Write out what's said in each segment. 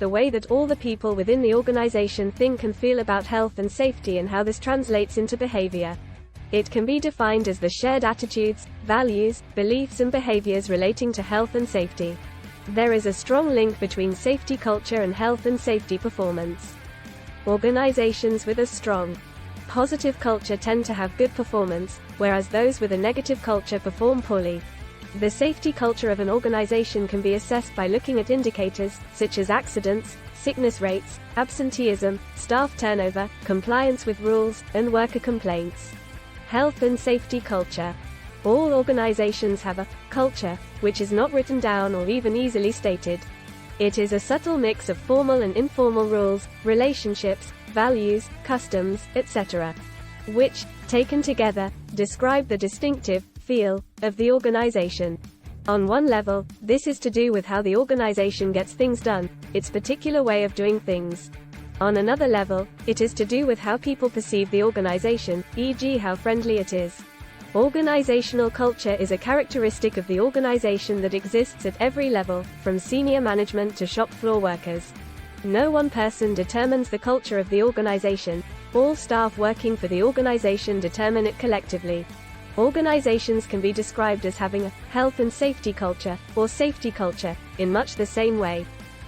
the way that all the people within the organization think and feel about health and safety and how this translates into behavior. It can be defined as the shared attitudes, values, beliefs and behaviors relating to health and safety. There is a strong link between safety culture and health and safety performance. Organizations with a strong, positive culture tend to have good performance, whereas those with a negative culture perform poorly. The safety culture of an organization can be assessed by looking at indicators, such as accidents, sickness rates, absenteeism, staff turnover, compliance with rules, and worker complaints. Health and safety culture. All organizations have a culture, which is not written down or even easily stated. It is a subtle mix of formal and informal rules, relationships, values, customs, etc., which, taken together, describe the distinctive feel of the organization. On one level, this is to do with how the organization gets things done, its particular way of doing things. On another level, it is to do with how people perceive the organization, e.g., how friendly it is. Organizational culture is a characteristic of the organization that exists at every level, from senior management to shop floor workers. No one person determines the culture of the organization. All staff working for the organization determine it collectively. Organizations can be described as having a health and safety culture, or safety culture, in much the same way.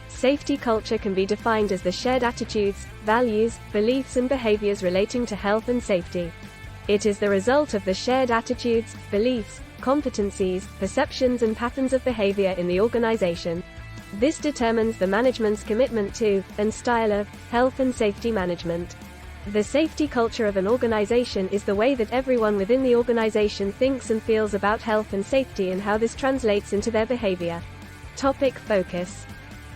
Safety culture can be defined as the shared attitudes, values, beliefs and behaviors relating to health and safety. It is the result of the shared attitudes, beliefs, competencies, perceptions and patterns of behavior in the organization. This determines the management's commitment to, and style of, health and safety management. The safety culture of an organization is the way that everyone within the organization thinks and feels about health and safety and how this translates into their behavior. Topic focus.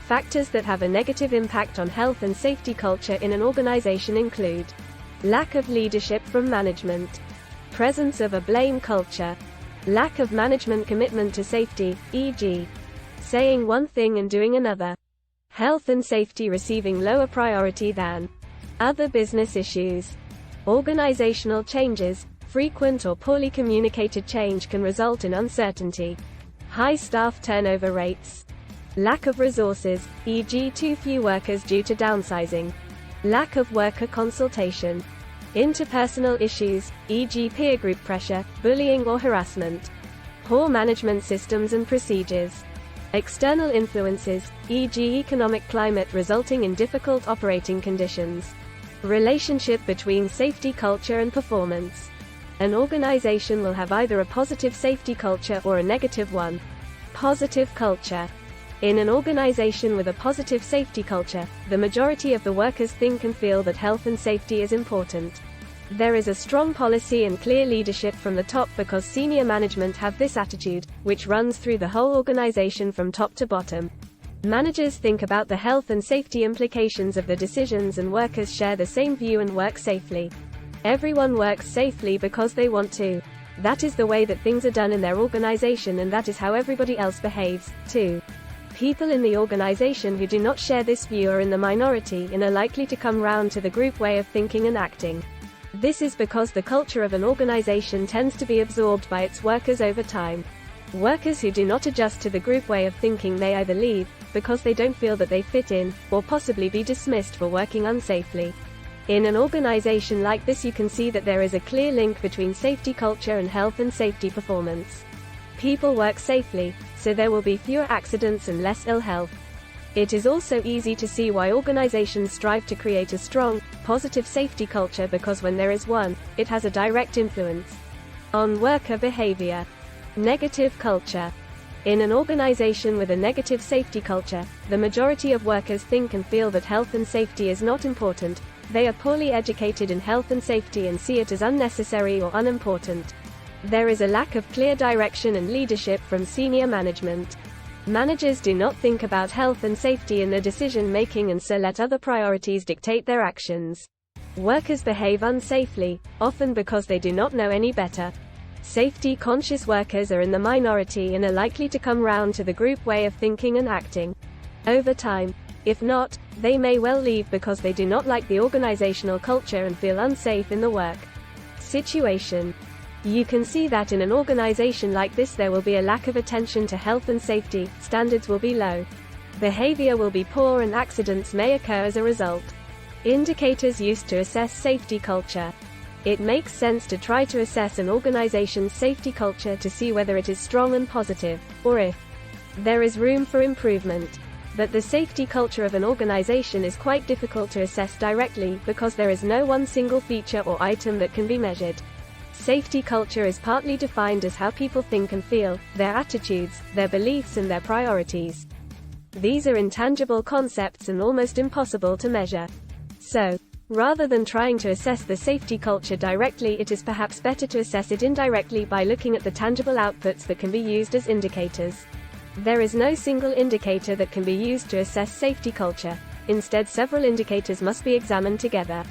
Factors that have a negative impact on health and safety culture in an organization include lack of leadership from management, presence of a blame culture, lack of management commitment to safety, e.g., saying one thing and doing another, health and safety receiving lower priority than other business issues. Organizational changes, frequent or poorly communicated change can result in uncertainty, high staff turnover rates, lack of resources, e.g., too few workers due to downsizing, lack of worker consultation, interpersonal issues, e.g., peer group pressure, bullying or harassment, poor management systems and procedures, external influences, e.g., economic climate resulting in difficult operating conditions. Relationship between safety culture and performance. An organization will have either a positive safety culture or a negative one. Positive culture. In an organization with a positive safety culture, the majority of the workers think and feel that health and safety is important. There is a strong policy and clear leadership from the top because senior management have this attitude, which runs through the whole organization from top to bottom. Managers think about the health and safety implications of the decisions and workers share the same view and work safely. Everyone works safely because they want to. That is the way that things are done in their organization and that is how everybody else behaves, too. People in the organization who do not share this view are in the minority and are likely to come round to the group way of thinking and acting. This is because the culture of an organization tends to be absorbed by its workers over time. Workers who do not adjust to the group way of thinking may either leave, because they don't feel that they fit in, or possibly be dismissed for working unsafely. In an organization like this you can see that there is a clear link between safety culture and health and safety performance. People work safely, so there will be fewer accidents and less ill health. It is also easy to see why organizations strive to create a strong, positive safety culture because when there is one, it has a direct influence on worker behavior. Negative culture. In an organization with a negative safety culture, the majority of workers think and feel that health and safety is not important. They are poorly educated in health and safety and see it as unnecessary or unimportant. There is a lack of clear direction and leadership from senior management. Managers do not think about health and safety in their decision-making and so let other priorities dictate their actions. Workers behave unsafely, often because they do not know any better. Safety-conscious workers are in the minority and are likely to come round to the group way of thinking and acting. Over time, if not, they may well leave because they do not like the organizational culture and feel unsafe in the work situation. You can see that in an organization like this there will be a lack of attention to health and safety, standards will be low. Behavior will be poor and accidents may occur as a result. Indicators used to assess safety culture. It makes sense to try to assess an organization's safety culture to see whether it is strong and positive, or if there is room for improvement. But the safety culture of an organization is quite difficult to assess directly, because there is no one single feature or item that can be measured. Safety culture is partly defined as how people think and feel, their attitudes, their beliefs and their priorities. These are intangible concepts and almost impossible to measure. So, rather than trying to assess the safety culture directly, it is perhaps better to assess it indirectly by looking at the tangible outputs that can be used as indicators. There is no single indicator that can be used to assess safety culture. Instead, several indicators must be examined together.